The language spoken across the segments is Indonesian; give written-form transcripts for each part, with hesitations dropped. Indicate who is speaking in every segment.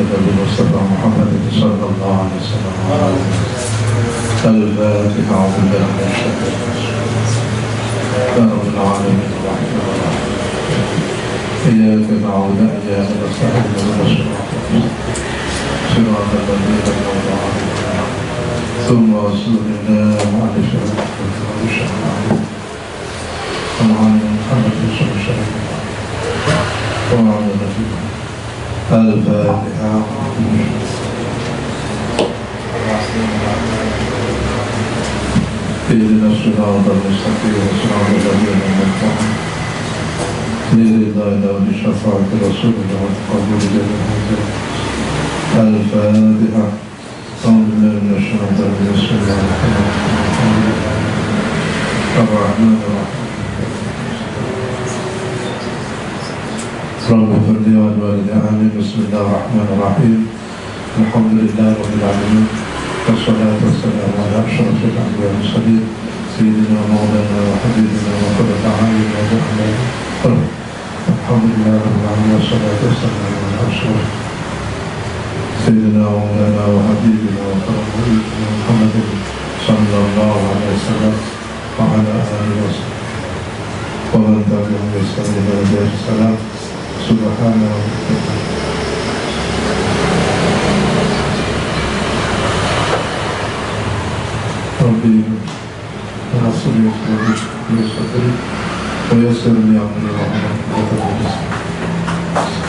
Speaker 1: Nabi Mustafa Muhammad sallallahu alaihi wasallam. Al-Fatihah. Rabbil alamin ar-rahman iyyaka na'budu wa iyyaka nasta'in siratal ladzina an'amta 'alaihim thumma rasulina Muhammadin Al-Fatihah. اهدنا الصراط المستقيم صراط الذين أنعمت عليهم غير المغضوب بشفاعة رسولك وتقبل جميع الحاجات. الفاتحة. أعوذ بالله من الشيطان الرجيم. بسم الله الرحمن الرحيم. رب اغفر لي ولوالدي آمين. بسم الله الرحمن الرحيم. الحمد لله رب العالمين والصلاة والسلام على أشرف الأنبياء والمرسلين سيدنا مولانا وحبيبنا وقرة أعيننا وجعلنا الحمد لله رب العالمين والصلاة والسلام على أشرف سيدنا مولانا وحبيبنا وقرة أعيننا محمد صلى الله عليه وسلم وعلى آله وصحبه ومن تبعهم بإحسان إلى يوم السلام. سبحان ربك ربي ونصر يسري ويسر لي أمري وأحلل عقدة من لساني.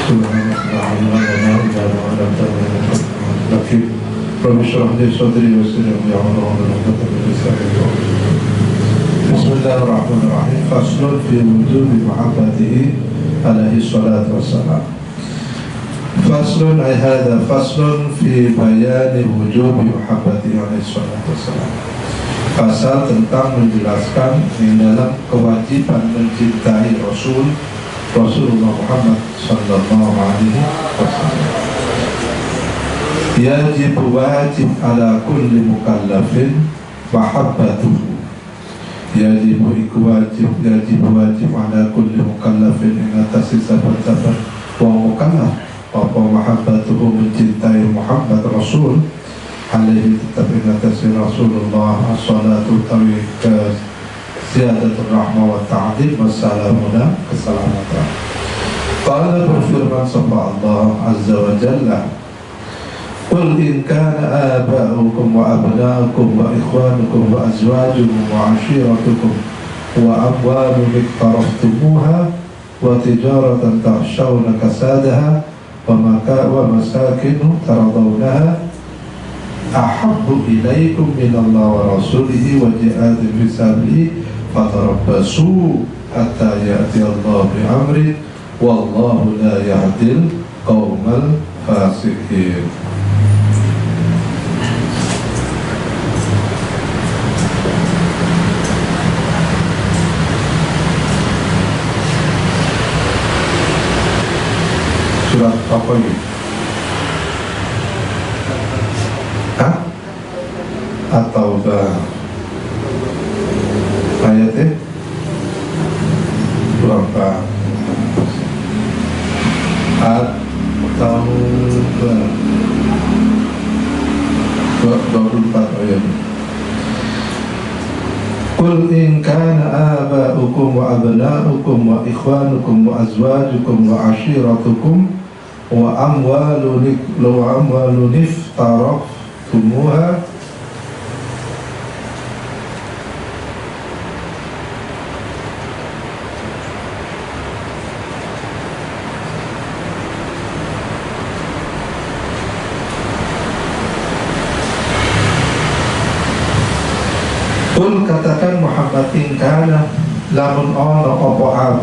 Speaker 1: سبحانك لا علم لنا إلا ما علمتنا إنك أنت العليم الحكيم. رب اشرح لي صدري ويسر لي أمري واحلل عقدة من لساني. بسم الله الرحمن الرحيم. فصل في وجوب محبته عليه الصلاة والسلام. فصل أي هذا فصل في بيان وجوب محبته عليه الصلاة والسلام. Pasal tentang menjelaskan di dalam kewajiban mencintai Rasulullah Muhammad sallallahu alaihi wasallam. Yajib wajib ala kulli mukallafin mahabbatuhu. Yajib wajib ala kulli mukallafin ing atas sahabat-sahabat wa mukallaf apa mahabbatuhu mencintai Muhammad Rasul alaihi tetap ingatasi Rasulullah as-salatu tawika ziyadatul rahmah wa ta'adib wassalamuna keselamatan. Qala berfirman sama Allah azza wa jalla, qul in kana aba'ukum wa abna'ukum wa ikhwanukum wa azwajukum wa ashiratukum wa amwalun iqtaraftumuha wa tijaratan takhshawna kasadaha wa masakinu taradawnaha ahabbu ilaikum minallah wa rasulihi wa jihadin fi sabilihi fatarabbasu hatta ya'ti Allah bi amri wallahu la yahdil qaumal fasiqin. Surat apa ini? Atau ayatnya berapa? Atau 24 ayat. Qul in kana aba'ukum wa abna'ukum wa ikhwanukum wa azwajukum wa ashiratukum wa amwalun iftaraftumuha Qul katakan Muhammad in kana lamun ono apa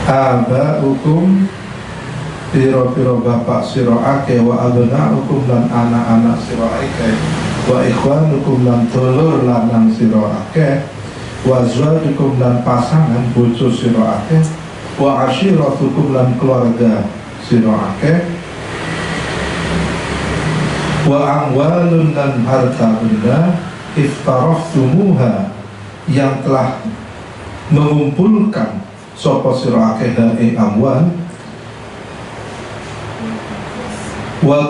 Speaker 1: aba'ukum piro-piro bapak sira akeh wa abna'ukum lan anak-anak sira akeh wa ikhwanukum lan dulur lanang sira akeh wa azwajukum lan pasangan bojo sira akeh wa ashiratukum lan keluarga sira akeh wa amwalun dan harta benda iftaraftumuha yang telah mengumpulkan sapa sira akeh ing amwal wa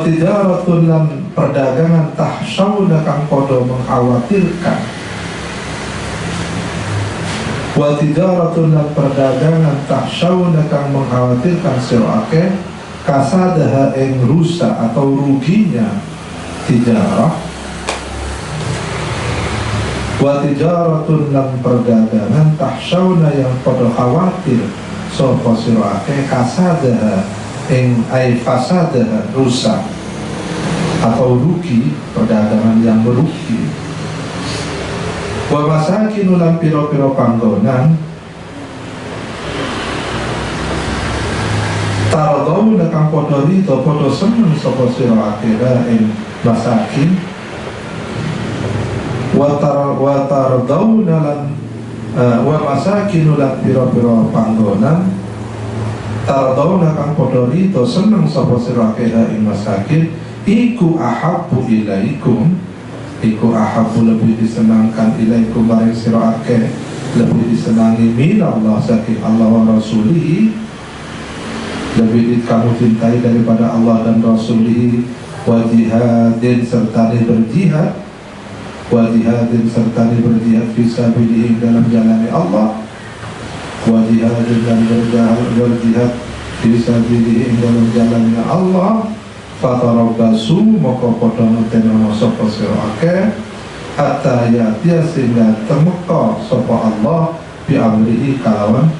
Speaker 1: tijaratun lan perdagangan tahsyawna kang podo mengkhawatirkan. Wa tijaratun lan perdagangan tahsyawna kang mengkhawatirkan sira akeh kasadaha ing rusak atau ruginya tijarah. Wa tijaratun lan perdagangan tahsyawna yang podo khawatir sapa sira akeh kasadaha ing ay fasadaha rusak atau rugi, perdagangan yang merugi. Wa masakinu lan piro-piro panggonan taradawna kang podo rito podo seneng sapa sira akeh ing masakin. Wa taradawna lan wa masakinu lan piro-piro panggonan taradawna kang podo rito seneng sapa sira akeh ing masakin iku ahabbu ilaikum, iku ahabbu lebih disenangkan ilaikum maring sira akeh, lebih disenangi min Allah saking Allah wa rasulihi, lebih kamu cintai daripada Allah dan rasulihi. Wa jihadin serta berjihad, wa jihadin serta berjihad fisabilihi dalam jalan Allah, wa jihadin dan berjihad fisabilihi dalam jalannya Allah. Fatarabbasu moko padha ngenteni sapa sira akeh hatta ya'tiya sehingga temeka sapa Allah bi amrihi kalawan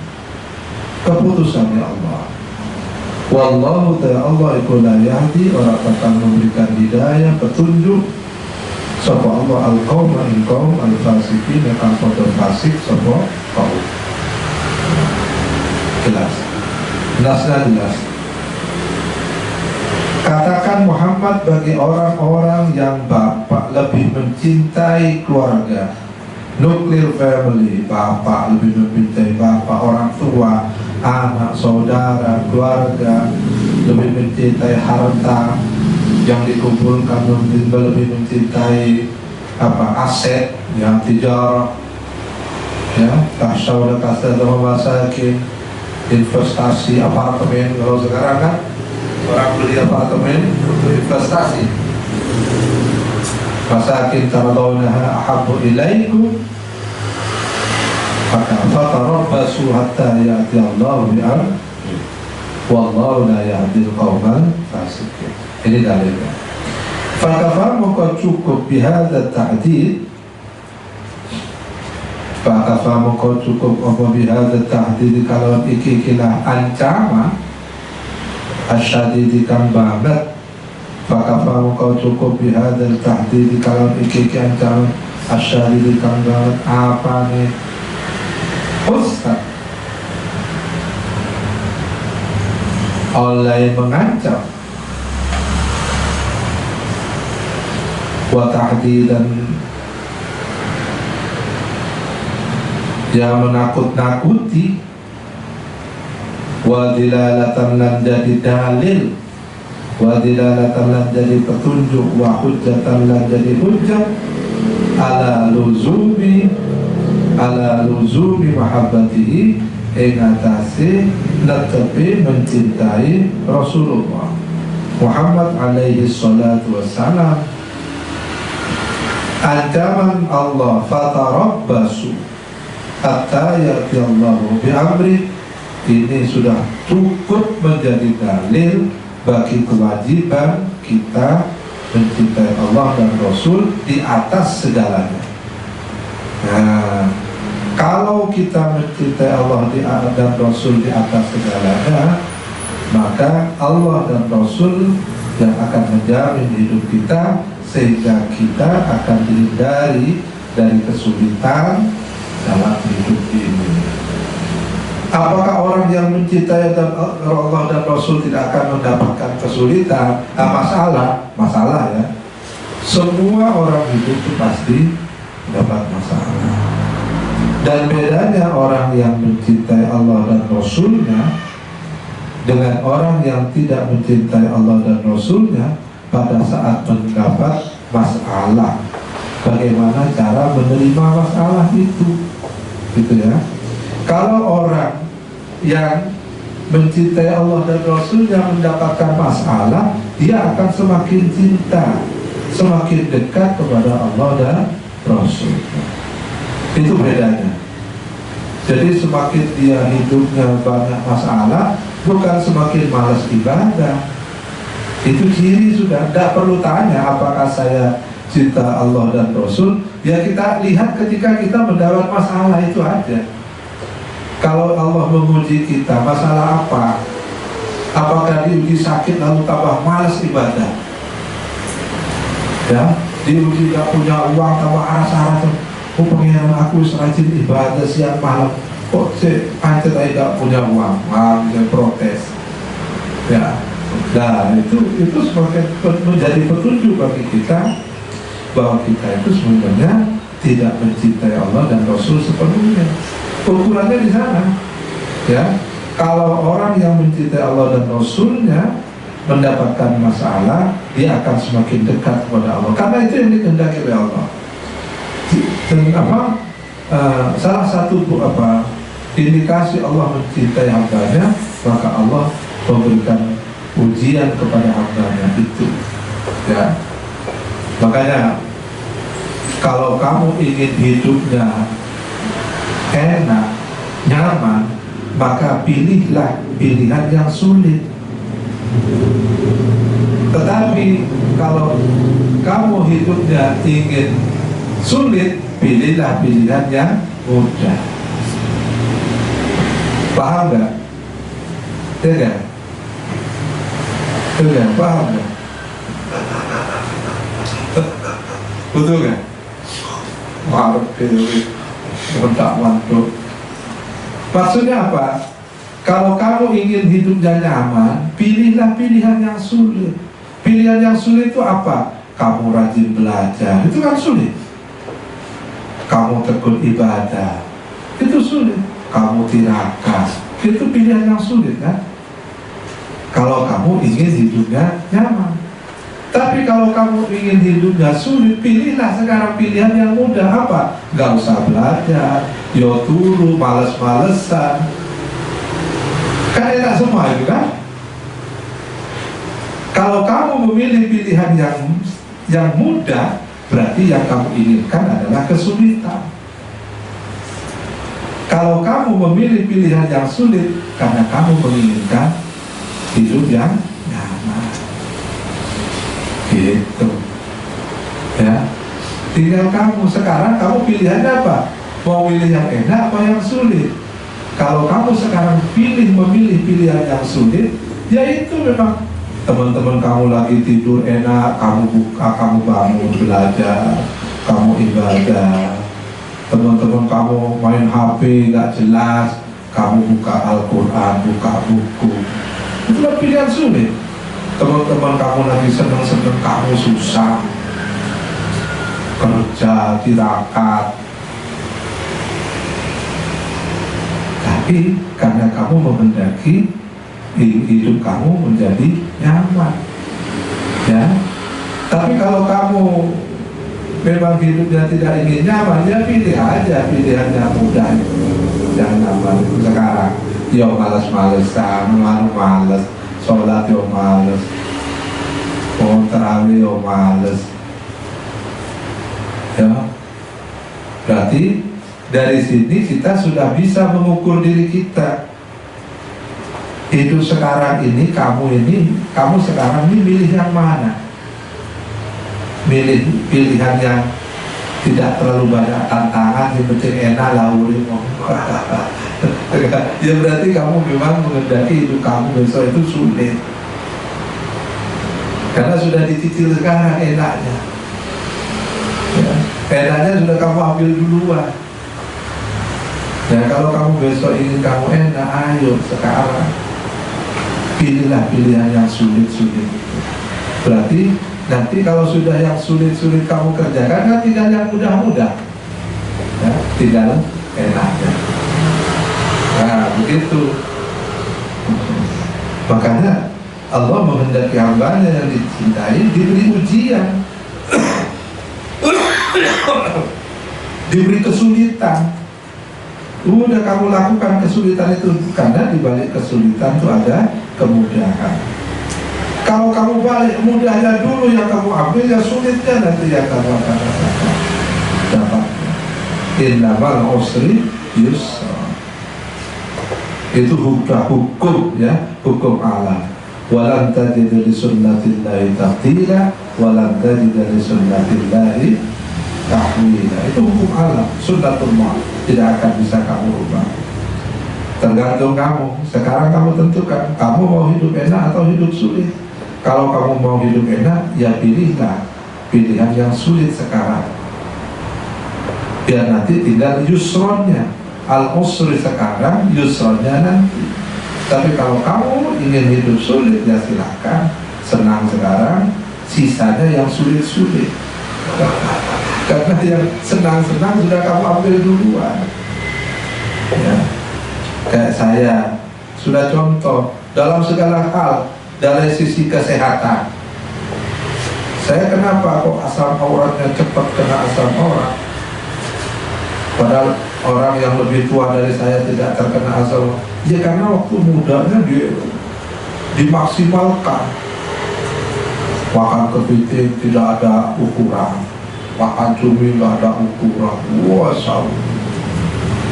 Speaker 1: keputusannya Allah. Wallahu ta'ala Allah iku la yahdi, ora bakal memberikan hidayah petunjuk sapa Allah al-qauma ing kaum al-fasiqin kang padha fasik sapa kaum. Jelas. Jelas. Katakan Muhammad bagi orang-orang yang bapak lebih mencintai keluarga, nuclear family, bapak lebih mencintai bapak, orang tua, anak, saudara, keluarga, lebih mencintai harta yang dikumpulkan, lebih mencintai aset yang tijarah, ya, tahsyawna kasadaha masakin, investasi apartemen. Kalau sekarang kan orang beli apartemen untuk investasi. Masakin taradawnaha ahabbu ilaikum fatarabbasu hatta ya'ti Allahu bi'amrihi wallahu la yahdil qaumal fasiqin. Ini dalilnya. Fakafa maka cukup bihadza ta'did, fakafa maka cukup apa bihadza ta'did kalau iki kila ancaman asyadidi kang banget. Fakafa kau cukup bihadal tahdidi kalau iki ancaman asyadidi kang banget. Apa nih Ustaz oleh mengancam wa tahdidan ya menakut-nakuti, wa dilalatan lan jadi dalil, wa dilalatan lan jadi petunjuk, wa hujjatan lan jadi hujjah ala luzumi mahabbatihi ing atase netepi mencintai Rasulullah Muhammad alaihi salatu wassalam. Ancaman Allah fatarabbasu hatta ya'ti Allahu bi amri ini sudah cukup menjadi dalil bagi kewajiban kita mencintai Allah dan Rasul di atas segalanya. Nah, kalau kita mencintai Allah dan Rasul di atas segalanya, maka Allah dan Rasul yang akan menjamin hidup kita, sehingga kita akan dihindari dari kesulitan dalam hidup ini. Apakah orang yang mencintai Allah dan Rasul tidak akan mendapatkan kesulitan? Masalah ya. Semua orang hidup itu pasti dapat masalah. Dan bedanya orang yang mencintai Allah dan Rasulnya dengan orang yang tidak mencintai Allah dan Rasulnya, pada saat mendapat masalah, bagaimana cara menerima masalah itu. gitu ya. Kalau orang yang mencintai Allah dan Rasulnya mendapatkan masalah, dia akan semakin cinta, semakin dekat kepada Allah dan Rasul. Itu bedanya. Jadi semakin dia hidupnya banyak masalah, bukan semakin malas ibadah. Itu ciri sudah. Tidak perlu tanya apakah saya cinta Allah dan Rasul. Ya kita lihat ketika kita mendapat masalah, itu aja. Kalau Allah menguji kita, masalah apa? Apakah diuji sakit lalu tambah malas ibadah? Ya, diuji gak punya uang tambah aras-aras. Oh pengen aku rajin ibadah siang malam, kok sih pancet aja gak punya uang, dia protes. Ya, nah itu sebagai menjadi petunjuk bagi kita bahwa kita itu sebenarnya tidak mencintai Allah dan Rasul sepenuhnya. Ukurannya di sana, ya. Kalau orang yang mencintai Allah dan Rasulnya mendapatkan masalah, dia akan semakin dekat kepada Allah. Karena itu yang dikehendaki oleh Allah. Dan salah satu indikasi Allah mencintai hambanya, maka Allah memberikan ujian kepada hambanya itu, ya. Makanya kalau kamu ingin hidupnya enak, nyaman, maka pilihlah pilihan yang sulit. Tetapi kalau kamu hidupnya ingin sulit, pilihlah pilihan yang mudah. Paham gak? Ya gak? Ya, paham gak? Betul gak? Maaf, mantuk. Maksudnya apa? Kalau kamu ingin hidupnya nyaman, pilihlah pilihan yang sulit. Pilihan yang sulit itu apa? Kamu rajin belajar, itu kan sulit. Kamu tekun ibadah, itu sulit. Kamu tirakas, itu pilihan yang sulit kan? Kalau kamu ingin hidupnya nyaman. Tapi kalau kamu ingin hidupnya sulit, pilihlah sekarang pilihan yang mudah. Apa? Gak usah belajar, yo turu, males-malesan. Kan enak semua itu kan? Kalau kamu memilih pilihan yang mudah, berarti yang kamu inginkan adalah kesulitan. Kalau kamu memilih pilihan yang sulit, karena kamu menginginkan hidup yang nyaman. Gitu, ya. Tinggal kamu sekarang, kamu pilihannya apa? Mau pilih yang enak atau yang sulit? Kalau kamu sekarang memilih pilihan yang sulit, ya itu memang teman-teman kamu lagi tidur enak, kamu buka, kamu bangun belajar, kamu ibadah. Teman-teman kamu main HP gak jelas, kamu buka Al-Quran, buka buku. Itulah pilihan sulit. Teman-teman kamu lagi seneng-seneng, kamu susah, kerja, tirakat. Tapi karena kamu menghendaki hidup kamu menjadi nyaman, ya. Tapi kalau kamu memang hidupnya tidak ingin nyaman, ya pilih aja pilihan yang mudah, yang nyaman. Sekarang, yo males-malesan, males, sholat yo males, mau terawih yo males, ya. Berarti dari sini kita sudah bisa mengukur diri kita. Hidup sekarang ini, kamu sekarang ini milih yang mana? Milih pilihan yang tidak terlalu banyak tantangan, yang penting enak lah urip. Ya berarti kamu memang menghendaki hidup kamu besok itu sulit, karena sudah dicicil sekarang enaknya, ya. Enaknya sudah kamu ambil duluan. Ya kalau kamu besok ingin kamu enak, ayo sekarang pilihlah pilihan yang sulit-sulit. Berarti nanti kalau sudah yang sulit-sulit kamu kerjakan, kan tinggal yang mudah-mudah, ya, tinggal enaknya. Nah begitu. Makanya Allah menghendaki hambanya yang dicintai diberi ujian, diberi kesulitan. Udah kamu lakukan kesulitan itu, karena di balik kesulitan itu ada kemudahan. Kalau kamu balik mudahnya dulu yang kamu ambil, ya sulitnya nanti yang kamu akan rasakan. Dapat. Innamal usri yusra. Itu hukum ya, hukum alam. Walan tajida li sunnatillahi tabdila walan tajida li sunnatillahi tahwila. Itu hukum alam, sunnatullah, tidak akan bisa kamu ubah. Tergantung kamu. Sekarang kamu tentukan, kamu mau hidup enak atau hidup sulit. Kalau kamu mau hidup enak, ya pilihlah pilihan yang sulit sekarang, biar nanti tinggal yusronnya. Al-usri sekarang, yusronnya nanti. Tapi kalau kamu ingin hidup sulit, ya silahkan. Senang sekarang, sisanya yang sulit-sulit. Karena yang senang-senang sudah kamu ambil duluan ya. Kayak saya, sudah contoh dalam segala hal. Dari sisi kesehatan, saya kenapa kok asam uratnya cepat kena asam urat, padahal orang yang lebih tua dari saya tidak terkena asam urat? Ya karena waktu mudanya dia dimaksimalkan. Makan kepiting tidak ada ukuran, makan cumi tidak ada ukuran. Wah,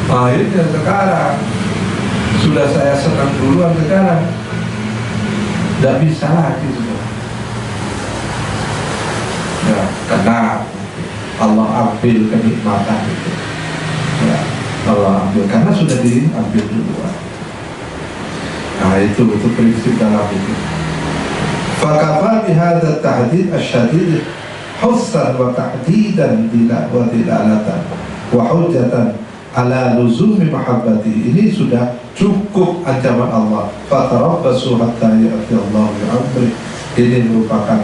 Speaker 1: akhirnya sekarang sudah saya senang duluan, sekarang tidak bisa lagi sudah. Ya, karena Allah ambil kenikmatan itu. Ya, Allah ambil karena sudah diambil duluan. Nah, itu prinsip dalam itu. Fakafa bihadza tahdid asyadid hussan wa tahdidan wa dilalatan wa hujjatan ala luzumi mahabbati. Ini sudah cukup ancaman Allah. Fatarabbasu hatta ya'ti Allah bi'amri. Ini merupakan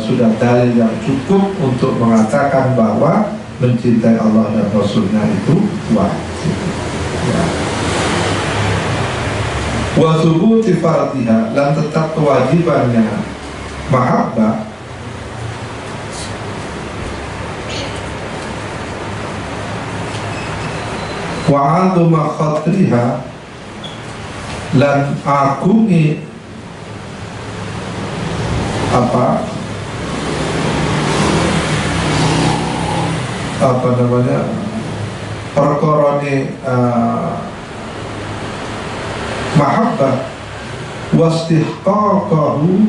Speaker 1: sudah dalil yang cukup untuk mengatakan bahwa mencintai Allah dan Rasulnya itu wajib ya. Wa thubuti fardiha, dan tetap kewajibannya mahabbah wa 'azuma khatriha, dan agungi perkorone mahabbah wastihqaqahu,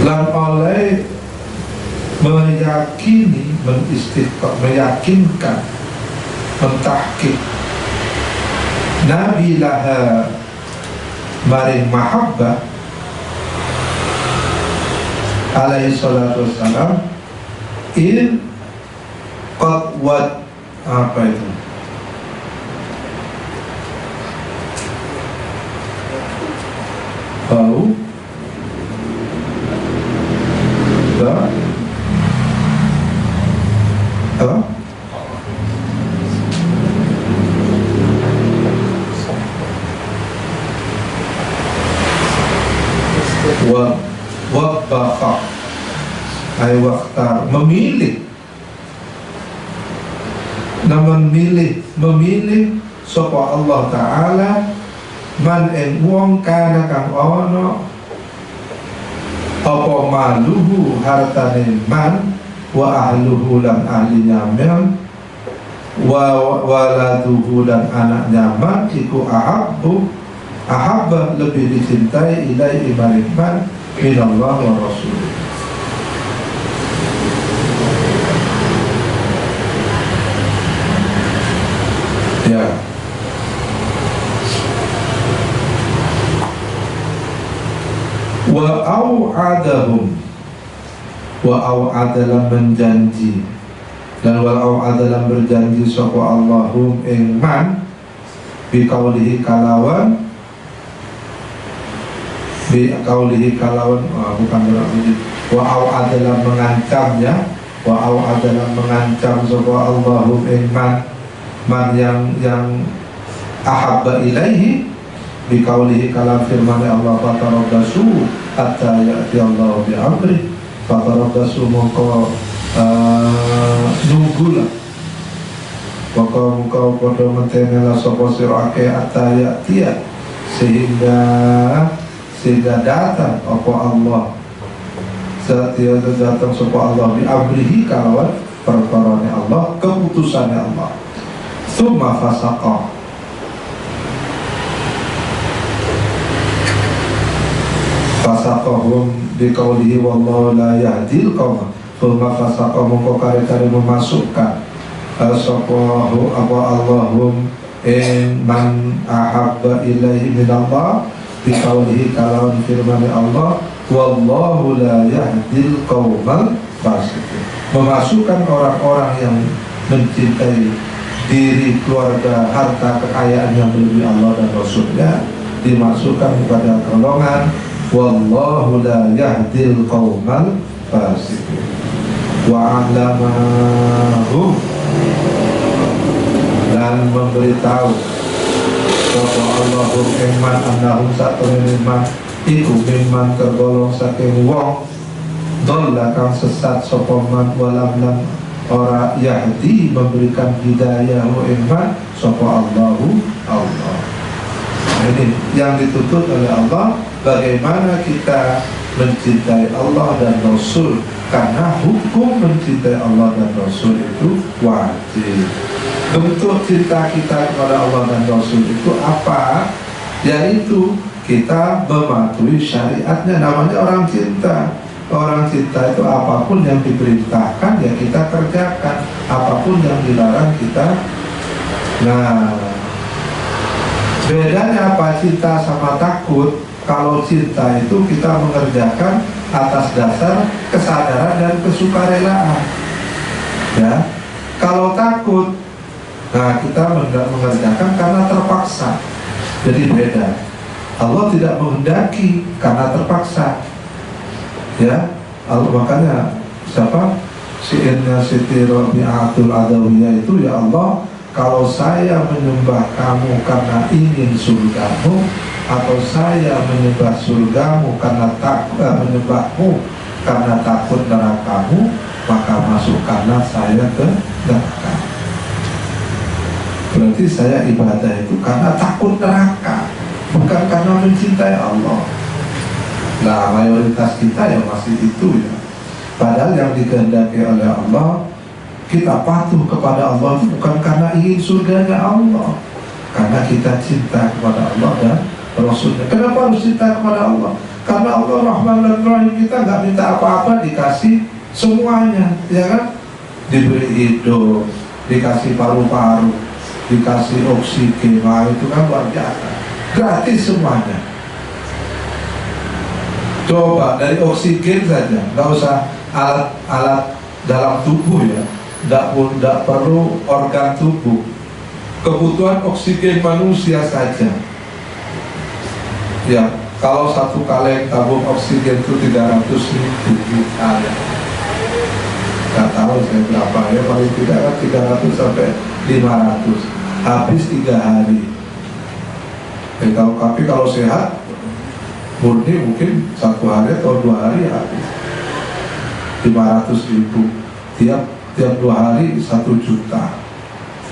Speaker 1: lan oleh meyakini, meyakinkan, mentahqiq Nabi laha maring mahabbah alaihi salatu wassalam in qad wad itu bau wabbakha ay waktar, memilih, memilih sapa Allah Ta'ala man ing wong kana kang ana apa maluhu hartane man wa ahluhu lan ahlinya man wa waladuhu dan anaknya man iku ahabba lebih dicintai ilai maring man minallah wa rasul. Ya, wa au'adahum, wa au'adalam menjanji, dan wa au'adalam berjanji sapa Allahum ing man biqaulihi kalawan bukan berarti wa au'adalam mengancamnya, wa au'adalam mengancam sapa Allahum ing man yang ahabba ilaihi Biqaulihi kalam firman Allah fatarabbasu hatta ya'ti Allah bi amri. Fatarabbasu mongko nunggulah mongko padha mentenela sapa sira akeh hatta ya'ti sehingga datang apa Allah setiap datang sapa Allah bi amrihi kalawan perkarane Allah, keputusannya Allah. Tsumma fasaqa fasaqahum biqaulihi wallahu la yahdil qauma. Tsumma fasaqa mongko kare-kare memasukkan sapa apa Allahum man ahabba ilaihi minallah biqaulihi kalawan firman Allah wallahu la yahdil qaumal fasiqin. Memasukkan orang-orang yang mencintai diri, keluarga, harta, kekayaan yang melebihi Allah dan Rasulnya, dimasukkan kepada golongan wallahu la yahdil qaumal fasiqin. Wa 'allamahum, dan memberitahu bahwa Allahum iman annahum satune iman iku memang tergolong saking wong dolla kang sesat sopaman walam lan ora yahdi memberikan hidayah iman sopa Allahu Allah. Nah, ini yang dituntut oleh Allah, bagaimana kita mencintai Allah dan Rasul, karena hukum mencintai Allah dan Rasul itu wajib. Bentuk cinta kita kepada Allah dan Rasul itu apa? Yaitu kita mematuhi syariatnya, namanya orang cinta. Orang cinta itu apapun yang diperintahkan ya kita kerjakan, apapun yang dilarang kita. Nah, bedanya apa cinta sama takut? Kalau cinta itu kita mengerjakan atas dasar kesadaran dan kesukarelaan, ya. Kalau takut, nah kita mengerjakan karena terpaksa. Jadi beda. Allah tidak menghendaki karena terpaksa. Ya, Allah, makanya siapa? Syairnya Siti Rabi'atul Adawiyah itu, ya Allah, kalau saya menyembah kamu karena ingin surgamu, atau saya menyembah surgamu karena menyembahmu karena takut nerakamu, maka masukkanlah saya ke neraka. Berarti saya ibadah itu karena takut neraka, bukan karena mencintai Allah. Nah, mayoritas kita ya masih itu ya. Padahal yang dikehendaki oleh Allah, kita patuh kepada Allah itu bukan karena ingin surganya Allah, karena kita cinta kepada Allah dan Rasulnya. Kenapa harus cinta kepada Allah? Karena Allah Rahman dan Rahim, kita nggak minta apa-apa dikasih semuanya, ya kan? Diberi hidup, dikasih paru-paru, dikasih oksigen, nah itu kan luar biasa, gratis semuanya. Coba dari oksigen saja, nggak usah alat-alat dalam tubuh ya, nggak perlu organ tubuh, kebutuhan oksigen manusia saja. Ya, kalau satu kaleng tabung oksigen itu 300.000 ya. Nggak tahu saya berapa ya, paling tidak kan 300 sampai 500, habis 3 hari. Tapi kalau sehat murni mungkin 1 hari atau 2 hari habis 500.000. tiap 2 hari 1 juta.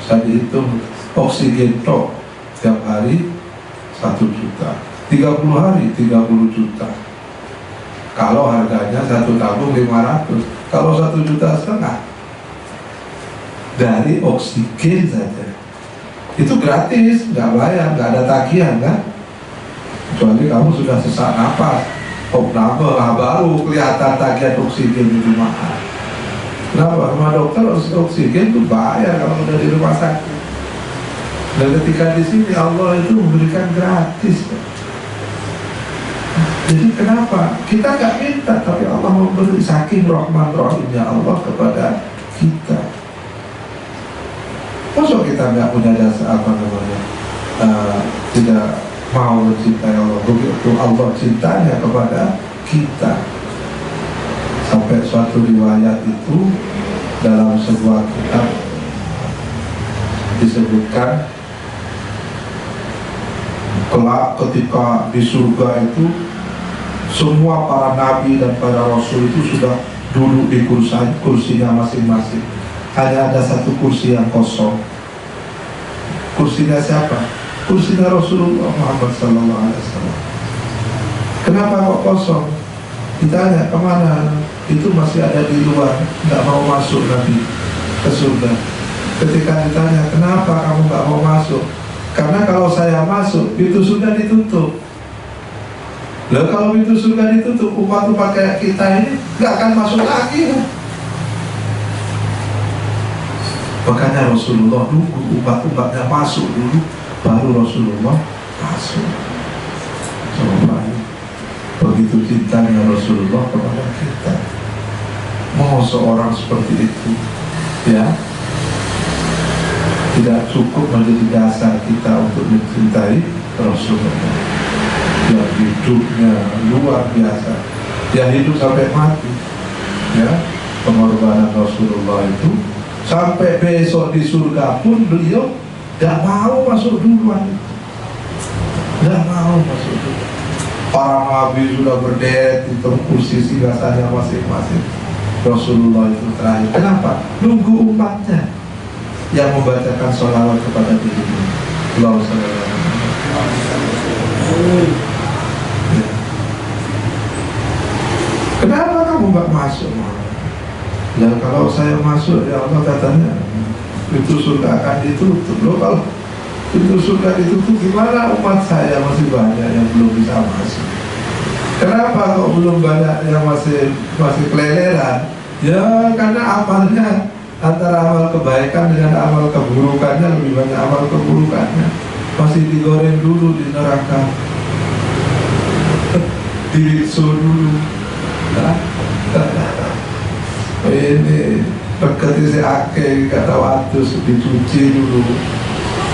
Speaker 1: Saya dihitung oksigen tok tiap hari 1 juta, 30 hari 30 juta. Kalau harganya 1 tabung 500, kalau 1,5 juta dari oksigen saja. Itu gratis, nggak bayar, nggak ada tagihan kan? Kecuali kamu sudah sesak napas, baru kelihatan tagihan oksigen itu mahal. Kenapa? Rumah dokter oksigen itu bayar kalau udah di rumah sakit. Dan ketika di sini Allah itu memberikan gratis. Jadi kenapa? Kita nggak minta, tapi Allah memberi, saking Rahman Rahimnya Allah kepada kita. Masa kita nggak punya dasar tidak mau mencintai Allah, begitu Allah cintanya kepada kita. Sampai suatu riwayat itu dalam sebuah kitab disebutkan Kelak ketika di surga itu semua para nabi dan para rasul itu sudah duduk di kursinya masing-masing. Hanya ada satu kursi yang kosong. Kursinya siapa? Kursinya Rasulullah Muhammad SAW. Kenapa kok kosong? Ditanya kemana? Itu masih ada di luar, nggak mau masuk Nabi ke surga. Ketika ditanya kenapa kamu nggak mau masuk? Karena kalau saya masuk, pintu surga ditutup. Lalu kalau pintu surga ditutup, umat-umat kayak kita ini nggak akan masuk lagi. Makanya Rasulullah nunggu umat-umatnya masuk dulu, baru Rasulullah masuk. Coba, begitu cintanya Rasulullah kepada kita. Mau seorang seperti itu, ya, tidak cukup menjadi dasar kita untuk mencintai Rasulullah. Yang hidupnya luar biasa, yang hidup sampai mati, ya, pengorbanan Rasulullah itu sampai besok di surga pun beliau tidak mau masuk duluan, tidak mau masuk duluan. Para nabi sudah berderet di kursi singgasana masing-masing, Rasulullah itu terakhir. Kenapa? Nunggu umatnya yang membacakan sholawat kepada dirinya. Allahumma sholli ala Muhammad. Kenapa kamu nggak masuk? Dan kalau saya masuk, ya Allah katanya pintu surga akan ditutup. Loh, kalau pintu surga ditutup, gimana umat saya masih banyak yang belum bisa masuk? Kenapa kok belum banyak yang masih keleleran? Ya karena amalnya, antara amal kebaikan dengan amal keburukannya, lebih banyak amal keburukannya. Masih digoreng dulu di neraka, diriksa dulu. Ini berkati si ake kata waktu dicuci dulu.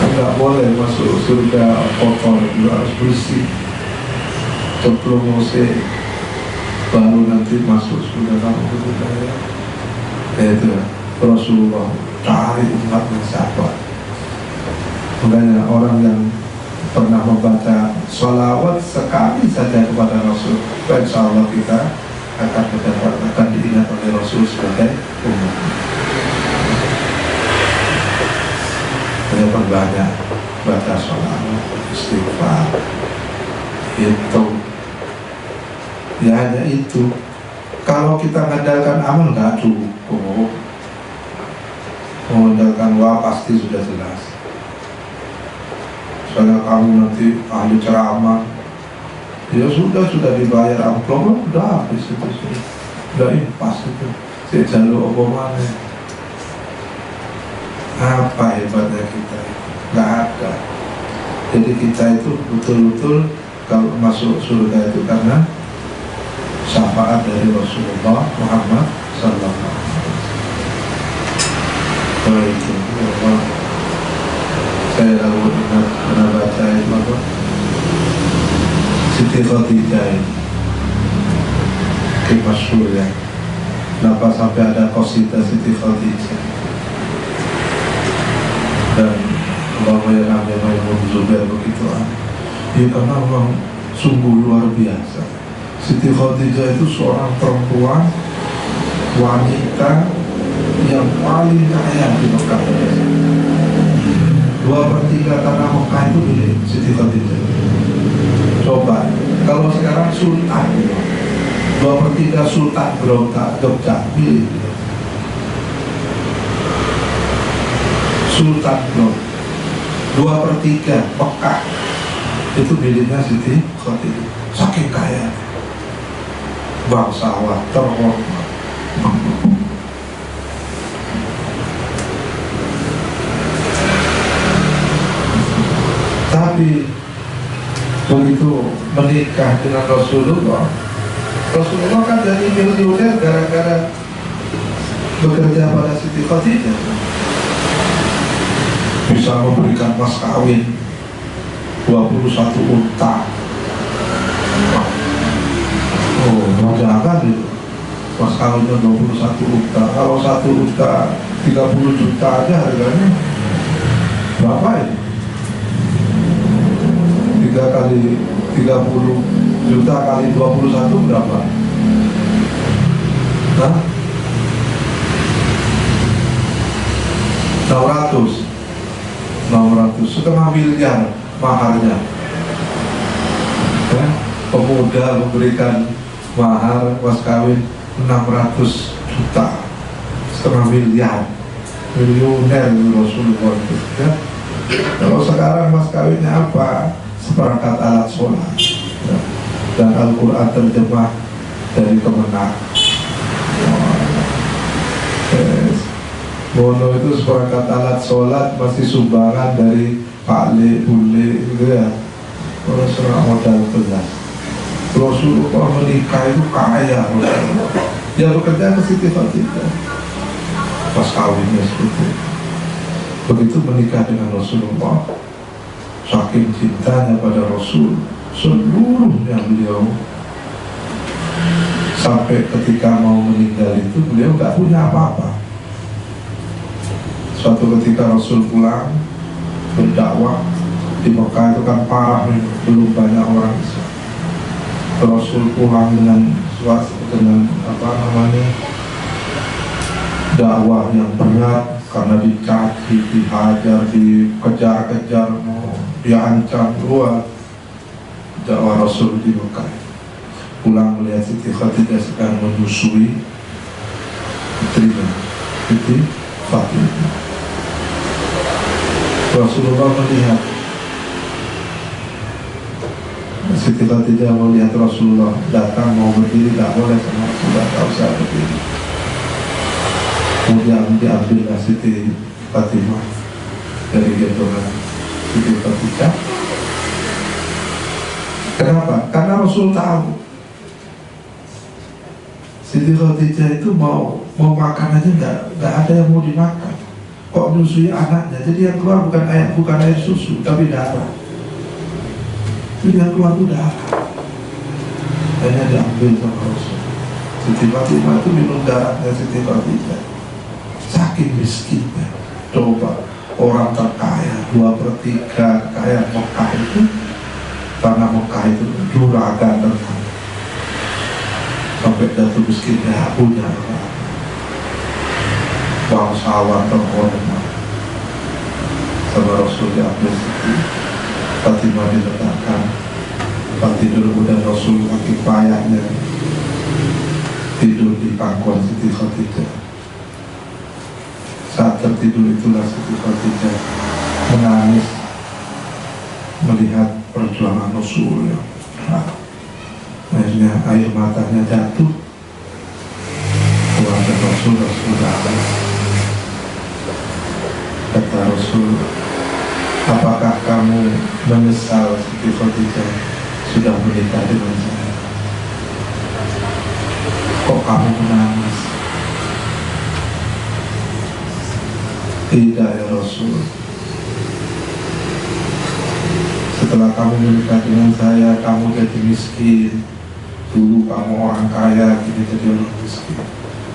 Speaker 1: Enggak boleh masuk surga kotor, juga harus bersih. Ceplok mose, baru nanti masuk surga kamu budaya. Itu Rasulullah cari umatnya siapa. Makanya orang yang pernah membaca sholawat sekali saja kepada Rasul, insya Allah kita akan diingat oleh Rasul sebagai umat. Kita perbanyak baca sholawat, istighfar, itu ya hanya itu. Kalau kita mengandalkan amal nggak cukup. Mengandalkan wah pasti sudah jelas. Soalnya kamu nanti ahli ceramah, ya sudah dibayar amplop, udah habis itu, udah impas itu. Saya jalur omongannya. Apa hebatnya kita? Nggak ada. Jadi kita itu betul-betul kalau masuk surga itu karena syafaat dari Rasulullah Muhammad Sallallahu Alaihi Wasallam. Saya lalu pernah baca itu apa? Siti Khadijah ini masyhur ya. Kenapa sampai ada qasidah Siti Khadijah? Dan Allahumma ya Nabi Maimun Zubair begitu. Ya karena Allah sungguh luar biasa. Siti Khadijah itu seorang perempuan, wanita yang paling kaya di Mekah. 2/3 tanah Mekah itu milik Siti Khadijah. Coba, kalau sekarang Sultan 2/3 Sultan berontak Jogja milik Sultan Blok 2/3 Mekah itu miliknya Siti Khadijah. Saking kaya, bangsawan terhormat. Tapi begitu menikah dengan Rasulullah kan jadi miliuner gara-gara bekerja pada Siti Khadijah. Bisa memberikan mas kawin 21 unta. Oh, jangan itu. Mas kawinnya 21 unta. Kalau 1 unta 30 juta aja harganya berapa ini? 30 3 kali 30 juta kali 21 berapa? Hah? 600 setengah miliar maharnya. Pemuda memberikan mahar mas kawin 600 juta, setengah miliar, miliuner Rasulullah itu, ya. Kalau sekarang mas kawinnya apa? Seperangkat alat sholat, ya. Dan Al-Quran terjemah dari Kemenang. Bono itu seperangkat alat sholat masih sumbangan dari Pak Le, Bule gitu ya. Kalau serang modal belas. Rasulullah menikah itu kaya Rasulullah. Dia bekerja ke Siti Khadijah pas kawinnya seperti itu. Begitu menikah dengan Rasulullah, saking cintanya pada Rasul, seluruhnya beliau, sampai ketika mau meninggal itu beliau gak punya apa-apa. Suatu ketika Rasul pulang berdakwah di Mekah itu kan parah nih, belum banyak orang Islam. Rasul pulang dengan dakwah yang berat karena dicaci, dihajar, dikejar-kejar, diancam luar. Dakwah Rasul di Mekah. Pulang melihat Siti Khadijah sedang menyusui putrinya, Siti Fatimah. Rasulullah melihat Siti Khadijah melihat Rasulullah datang mau berdiri, tak boleh sama Rasulullah, tak usah berdiri. Kemudian diambillah Siti Fatimah dari gendongan Siti Khadijah. Kenapa? Karena Rasul tahu Siti Khadijah itu mau makan aja nggak ada yang mau dimakan. Kok menyusui anaknya? Jadi yang keluar bukan air susu, tapi darah. Jadi yang keluar itu darah. Hanya diambil sama Rasul. Siti Fatimah itu minum darahnya Siti Khadijah. Saking miskinnya. Coba orang terkaya 2/3 kekayaan Mekah itu, karena Mekah itu juragan terkaya. Sampai jatuh miskin ya punya orang. Bangsawan terhormat sama Rasul diambil Siti Fatimah diletakkan tempat tidur, kemudian Rasul makin payahnya tidur di pangkuan Siti Khadijah. Saat tertidur itulah Siti Khadijah menangis melihat perjuangan Rasul yang akhirnya air matanya jatuh. Keluarga Rasul nangis. Kata Rasul, apakah kamu menyesal Siti Khadijah sudah menikah dengan saya? Kok kamu menangis? Tidak ya Rasul. Setelah kamu menikah dengan saya, kamu jadi miskin. Dulu kamu orang kaya, kini jadi orang miskin.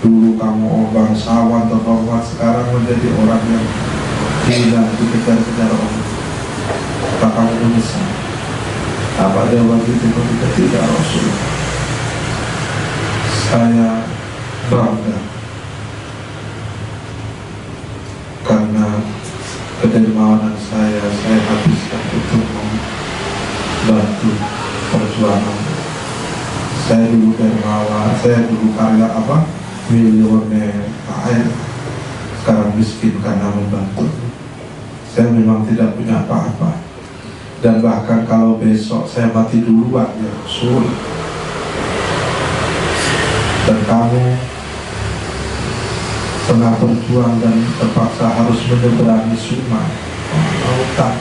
Speaker 1: Dulu kamu bangsawan terhormat, sekarang menjadi orang yang gila, dikejar-kejar orang. Apa kamu menyesal? Apa jawab itu? Tidak Rasul. Saya bangga karena kedermawanan saya habiskan untuk membantu perjuangan. Saya dulu dermawan, saya dulu karya milioner kaya, sekarang miskin karena membantu. Saya memang tidak punya apa-apa, dan bahkan kalau besok saya mati duluan ya Rasul, dan kamu tengah berjuang dan terpaksa harus menyeberangi sungai lautan,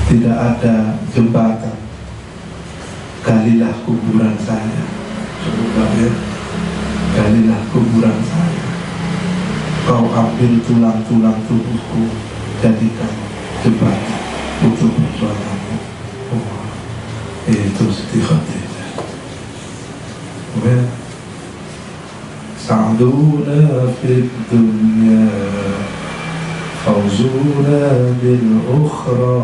Speaker 1: tidak ada jembatan, galilah kuburan saya. Coba ya, galilah kuburan saya. Kau ambil tulang-tulang tubuhku, jadikan jembatan untuk perjuanganmu. Itu Siti Khadijah. Sa'duna fid dunya, fawzuna bil ukhra,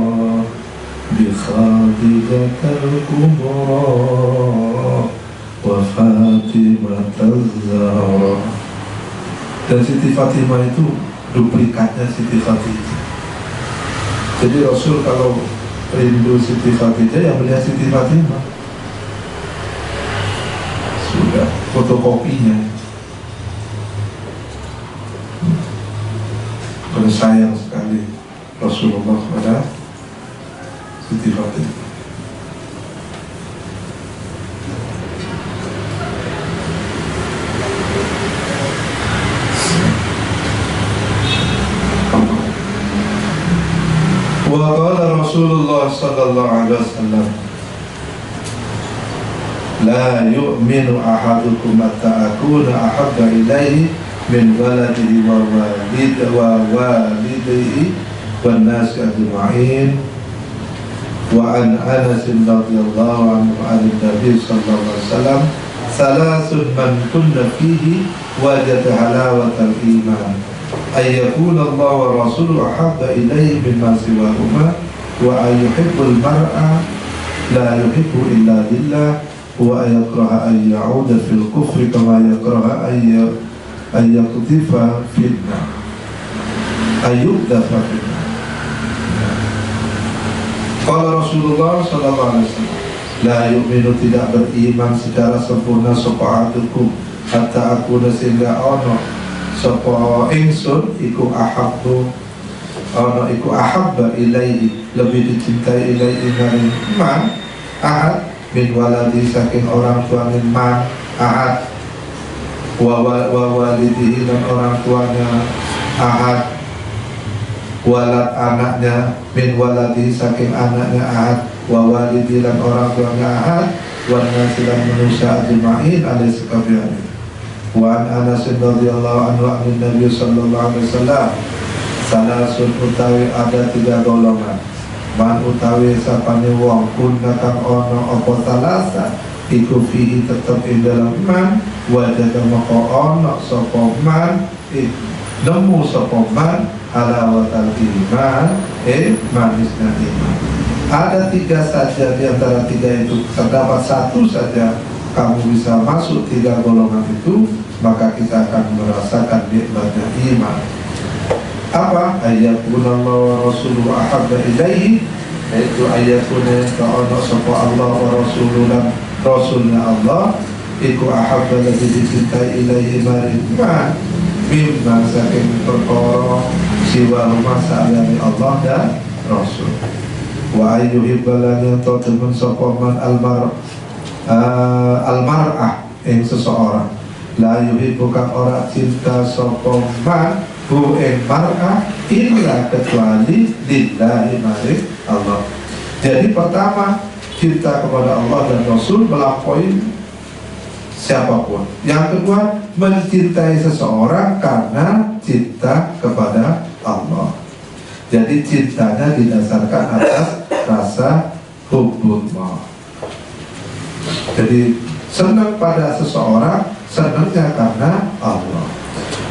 Speaker 1: بخادجة الكبرى وفاطمة الزهراء. Dan Siti Fatimah itu duplikatnya Siti Khadijah. Jadi Rasul kalau rindu Siti Khadijah yang melihat Siti Fatimah. Sudah fotokopinya. Sayang sekali Rasulullah pada Siti Fatimah. Wa qala Rasulullah sallallahu alaihi wasallam, la yu'minu ahadukum hatta akuna ahabba ilaihi min waladihi wa walidihi wan nasi ajma'in. Wa an Anas radhiyallahu anhu an Nabi sallallahu alaihi wasallam, salasun man kunna fihi wajada halawatal iman, ay yakuna Allah wa rasuluhu ahabba ilayhi mimma siwahuma, wa ay yuhibbul mar'a la yuhibbu illa lillah, wa ay yakraha an ya'uda fil kufri kama yakraha an yaqdhifa fitna ayyuqdhafa fitna. Qala Rasulullah sallallahu alaihi wasallam, la yu'minu, tidak beriman secara sempurna sapa ahadukum hatta akuna, sehingga ono sapa ingsun iku ahabbu, ono iku ahabba ilaihi, lebih dicintai ilaihi maring man, ahad, min waladi, saking orang tuanya man, ahad, wa walidihi, dan orang tuanya ahad, walad, anaknya, min waladi, saking anaknya ahad, wa walidi, dan orang tuanya ahad, wa nasi, dan manusia ajma'in alaihi sekalian. Wa an Anas radhiyallahu anhu an Nabi sallallahu alaihi wasallam, salasun utawi ada 3 golongan, man utawi sapane wong kunna kang ono apa salasa iku fihi tetep ing dalam man, wajada maka ono sapa man, nemu sapa man halawatal iman, manisnya iman. Ada 3 saja di antara 3 itu, terdapat 1 saja kamu bisa masuk 3 golongan itu, maka kita akan merasakan nikmatnya iman. Apa? Ayyakunallahu wa rasuluhu ahabba ilaihi, yaitu ayatuna ta'ala sapa Allah wa rasuluhu, rasulnya Allah iku ahabba, lebih dicintai ilaihi maring iman, mimma saking perkara siwa masa alami Allah dan Rasul. Wa ayyuhibbalan yang temen sapa man almar'ah yang seseorang, la yuhibbukan orang cinta sapa man hu ing mar'ah illa kecuali lillahi maring Allah. Jadi pertama, cinta kepada Allah dan Rasul melampaui siapapun. Yang kedua, mencintai seseorang karena cinta kepada Allah. Jadi cintanya didasarkan atas rasa hubbullah. Jadi senang pada seseorang, senangnya karena Allah.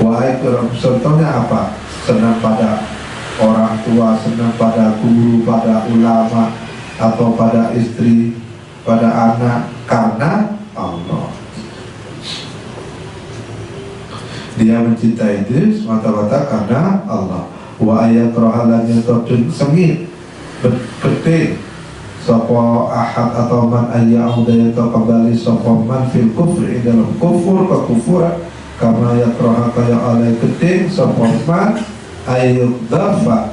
Speaker 1: Wahai contohnya apa? Senang pada orang tua, senang pada guru, pada ulama, atau pada istri, pada anak, karena Allah. Dia mencintai itu semata-mata karena Allah. Wa ayat rohalannya terjun sengit beting sopo ahad atau man ayya'uda, atau kembali sopo man fil kufri, dalam kufur, kekufuran, kama yakroha kaya alai keting sopo man ayuk dafa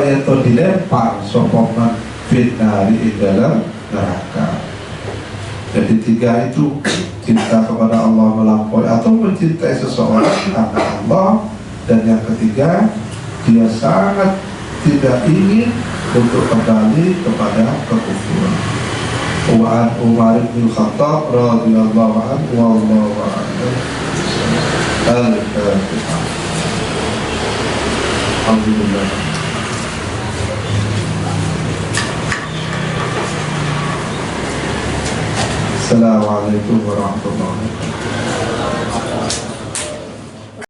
Speaker 1: yaitu dilempar sopo man fitnari dalam neraka. Jadi 3 itu, cinta kepada Allah melampaui atau mencintai seseorang karena Allah, dan yang ketiga, dia sangat tidak ingin untuk kembali kepada kekufuran. Wa an Umar bin Khattab radhiyallahu anhu wallahu a'lam. Al-Fatihah. Alhamdulillah. Assalamualaikum warahmatullahi wabarakatuh.